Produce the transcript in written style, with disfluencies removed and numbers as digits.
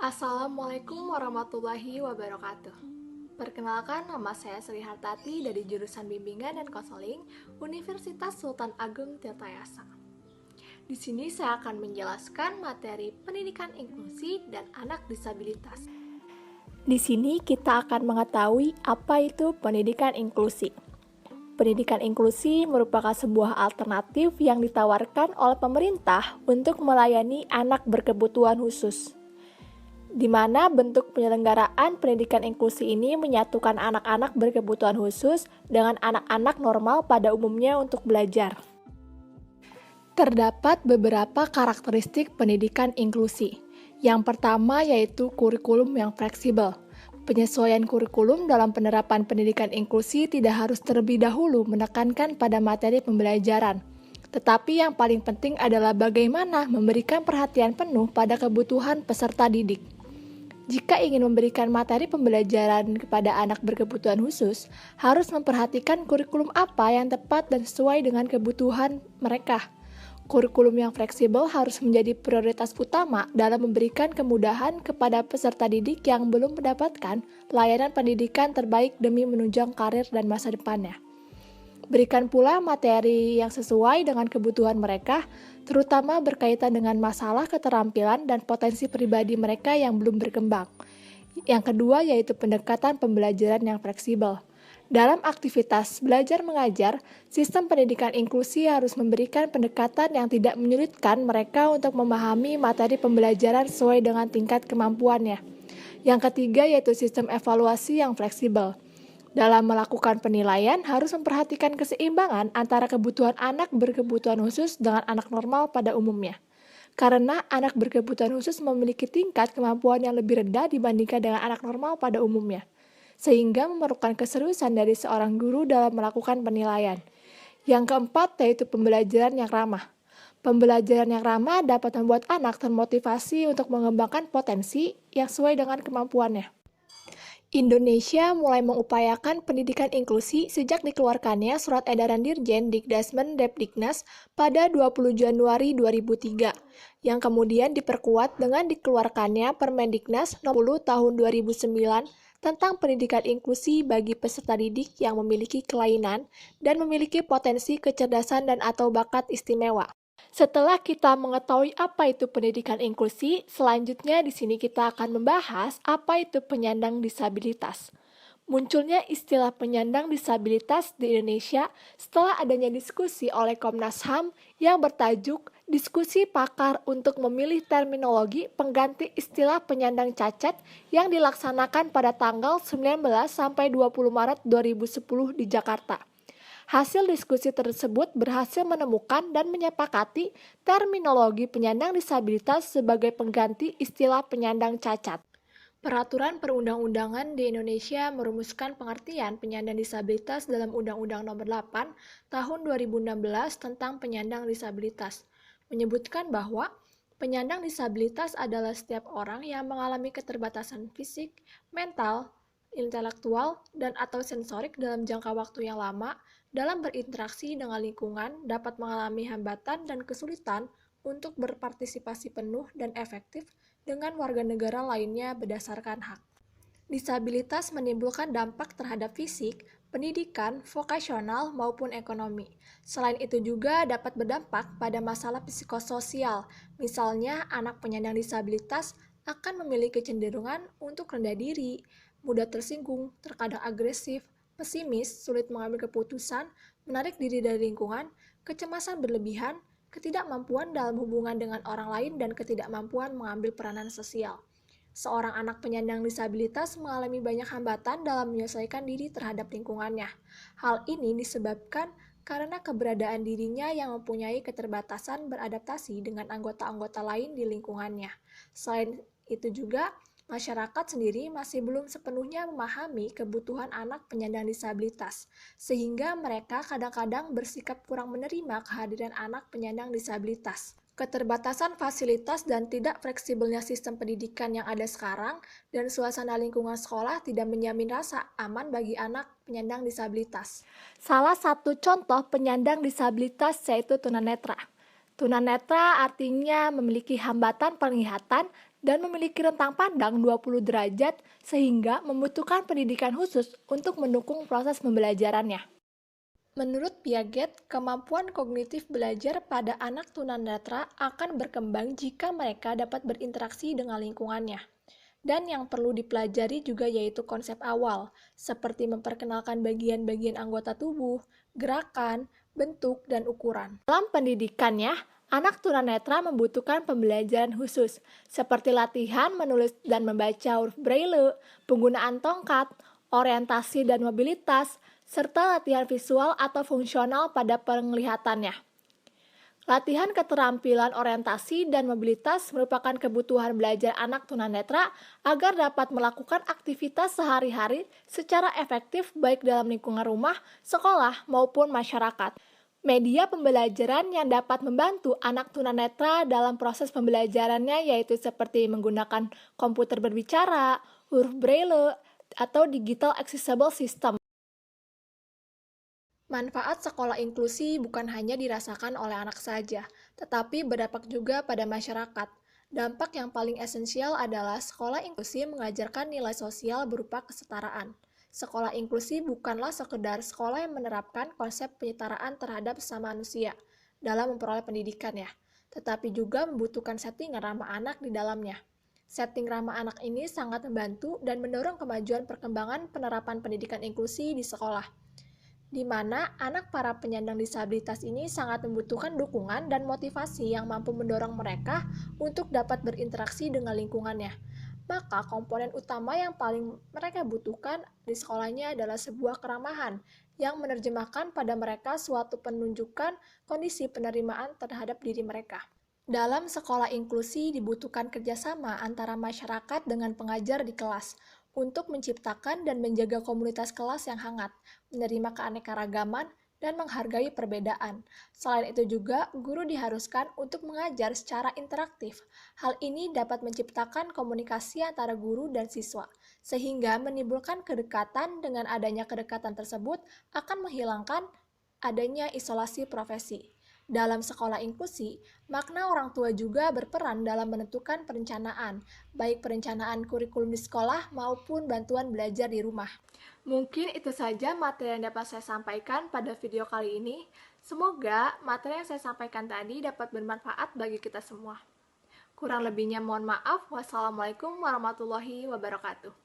Assalamualaikum warahmatullahi wabarakatuh. Perkenalkan, nama saya Sri Hartati dari jurusan Bimbingan dan Konseling Universitas Sultan Agung Tirtayasa. Di sini saya akan menjelaskan materi pendidikan inklusi dan anak disabilitas. Di sini kita akan mengetahui apa itu pendidikan inklusi. Pendidikan inklusi merupakan sebuah alternatif yang ditawarkan oleh pemerintah untuk melayani anak berkebutuhan khusus, di mana bentuk penyelenggaraan pendidikan inklusi ini menyatukan anak-anak berkebutuhan khusus dengan anak-anak normal pada umumnya untuk belajar. Terdapat beberapa karakteristik pendidikan inklusi. Yang pertama yaitu kurikulum yang fleksibel. Penyesuaian kurikulum dalam penerapan pendidikan inklusi tidak harus terlebih dahulu menekankan pada materi pembelajaran. Tetapi yang paling penting adalah bagaimana memberikan perhatian penuh pada kebutuhan peserta didik. Jika ingin memberikan materi pembelajaran kepada anak berkebutuhan khusus, harus memperhatikan kurikulum apa yang tepat dan sesuai dengan kebutuhan mereka. Kurikulum yang fleksibel harus menjadi prioritas utama dalam memberikan kemudahan kepada peserta didik yang belum mendapatkan layanan pendidikan terbaik demi menunjang karir dan masa depannya. Berikan pula materi yang sesuai dengan kebutuhan mereka, terutama berkaitan dengan masalah keterampilan dan potensi pribadi mereka yang belum berkembang. Yang kedua yaitu pendekatan pembelajaran yang fleksibel. Dalam aktivitas belajar mengajar, sistem pendidikan inklusi harus memberikan pendekatan yang tidak menyulitkan mereka untuk memahami materi pembelajaran sesuai dengan tingkat kemampuannya. Yang ketiga yaitu sistem evaluasi yang fleksibel. Dalam melakukan penilaian, harus memperhatikan keseimbangan antara kebutuhan anak berkebutuhan khusus dengan anak normal pada umumnya. Karena anak berkebutuhan khusus memiliki tingkat kemampuan yang lebih rendah dibandingkan dengan anak normal pada umumnya, sehingga memerlukan keseriusan dari seorang guru dalam melakukan penilaian. Yang keempat yaitu pembelajaran yang ramah. Pembelajaran yang ramah dapat membuat anak termotivasi untuk mengembangkan potensi yang sesuai dengan kemampuannya. Indonesia mulai mengupayakan pendidikan inklusi sejak dikeluarkannya Surat Edaran Dirjen Dikdasmen Depdiknas pada 20 Januari 2003, yang kemudian diperkuat dengan dikeluarkannya Permendiknas Nomor 10 Tahun 2009 tentang pendidikan inklusi bagi peserta didik yang memiliki kelainan dan memiliki potensi kecerdasan dan atau bakat istimewa. Setelah kita mengetahui apa itu pendidikan inklusi, selanjutnya di sini kita akan membahas apa itu penyandang disabilitas. Munculnya istilah penyandang disabilitas di Indonesia setelah adanya diskusi oleh Komnas HAM yang bertajuk Diskusi Pakar untuk Memilih Terminologi Pengganti Istilah Penyandang Cacat yang dilaksanakan pada tanggal 19 sampai 20 Maret 2010 di Jakarta. Hasil diskusi tersebut berhasil menemukan dan menyepakati terminologi penyandang disabilitas sebagai pengganti istilah penyandang cacat. Peraturan perundang-undangan di Indonesia merumuskan pengertian penyandang disabilitas dalam Undang-Undang Nomor 8 Tahun 2016 tentang penyandang disabilitas, menyebutkan bahwa penyandang disabilitas adalah setiap orang yang mengalami keterbatasan fisik, mental, intelektual, dan atau sensorik dalam jangka waktu yang lama dalam berinteraksi dengan lingkungan dapat mengalami hambatan dan kesulitan untuk berpartisipasi penuh dan efektif dengan warga negara lainnya berdasarkan hak. Disabilitas menimbulkan dampak terhadap fisik, pendidikan, vokasional, maupun ekonomi. Selain itu juga dapat berdampak pada masalah psikososial. Misalnya, anak penyandang disabilitas akan memiliki kecenderungan untuk rendah diri, mudah tersinggung, terkadang agresif, pesimis, sulit mengambil keputusan, menarik diri dari lingkungan, kecemasan berlebihan, ketidakmampuan dalam hubungan dengan orang lain, dan ketidakmampuan mengambil peranan sosial. Seorang anak penyandang disabilitas mengalami banyak hambatan dalam menyelesaikan diri terhadap lingkungannya. Hal ini disebabkan karena keberadaan dirinya yang mempunyai keterbatasan beradaptasi dengan anggota-anggota lain di lingkungannya. Selain itu juga, masyarakat sendiri masih belum sepenuhnya memahami kebutuhan anak penyandang disabilitas, sehingga mereka kadang-kadang bersikap kurang menerima kehadiran anak penyandang disabilitas. Keterbatasan fasilitas dan tidak fleksibelnya sistem pendidikan yang ada sekarang dan suasana lingkungan sekolah tidak menjamin rasa aman bagi anak penyandang disabilitas. Salah satu contoh penyandang disabilitas yaitu tunanetra. Tunanetra artinya memiliki hambatan penglihatan dan memiliki rentang pandang 20 derajat sehingga membutuhkan pendidikan khusus untuk mendukung proses pembelajarannya. Menurut Piaget, kemampuan kognitif belajar pada anak tunanetra akan berkembang jika mereka dapat berinteraksi dengan lingkungannya. Dan yang perlu dipelajari juga yaitu konsep awal, seperti memperkenalkan bagian-bagian anggota tubuh, gerakan, bentuk, dan ukuran. Dalam pendidikannya, anak tunanetra membutuhkan pembelajaran khusus, seperti latihan menulis dan membaca huruf braille, penggunaan tongkat, orientasi dan mobilitas, serta latihan visual atau fungsional pada penglihatannya. Latihan keterampilan orientasi dan mobilitas merupakan kebutuhan belajar anak tunanetra agar dapat melakukan aktivitas sehari-hari secara efektif baik dalam lingkungan rumah, sekolah, maupun masyarakat. Media pembelajaran yang dapat membantu anak tunanetra dalam proses pembelajarannya yaitu seperti menggunakan komputer berbicara, huruf braille, atau digital accessible system. Manfaat sekolah inklusi bukan hanya dirasakan oleh anak saja, tetapi berdampak juga pada masyarakat. Dampak yang paling esensial adalah sekolah inklusi mengajarkan nilai sosial berupa kesetaraan. Sekolah inklusi bukanlah sekedar sekolah yang menerapkan konsep penyetaraan terhadap sesama manusia dalam memperoleh pendidikan ya, tetapi juga membutuhkan setting ramah anak di dalamnya. Setting ramah anak ini sangat membantu dan mendorong kemajuan perkembangan penerapan pendidikan inklusi di sekolah, di mana anak para penyandang disabilitas ini sangat membutuhkan dukungan dan motivasi yang mampu mendorong mereka untuk dapat berinteraksi dengan lingkungannya. Maka komponen utama yang paling mereka butuhkan di sekolahnya adalah sebuah keramahan yang menerjemahkan pada mereka suatu penunjukan kondisi penerimaan terhadap diri mereka. Dalam sekolah inklusi dibutuhkan kerjasama antara masyarakat dengan pengajar di kelas untuk menciptakan dan menjaga komunitas kelas yang hangat, menerima keanekaragaman, dan menghargai perbedaan. Selain itu juga, guru diharuskan untuk mengajar secara interaktif. Hal ini dapat menciptakan komunikasi antara guru dan siswa, sehingga menimbulkan kedekatan. Dengan adanya kedekatan tersebut akan menghilangkan adanya isolasi profesi. Dalam sekolah inklusi, makna orang tua juga berperan dalam menentukan perencanaan, baik perencanaan kurikulum di sekolah maupun bantuan belajar di rumah. Mungkin itu saja materi yang dapat saya sampaikan pada video kali ini. Semoga materi yang saya sampaikan tadi dapat bermanfaat bagi kita semua. Kurang lebihnya mohon maaf. Wassalamualaikum warahmatullahi wabarakatuh.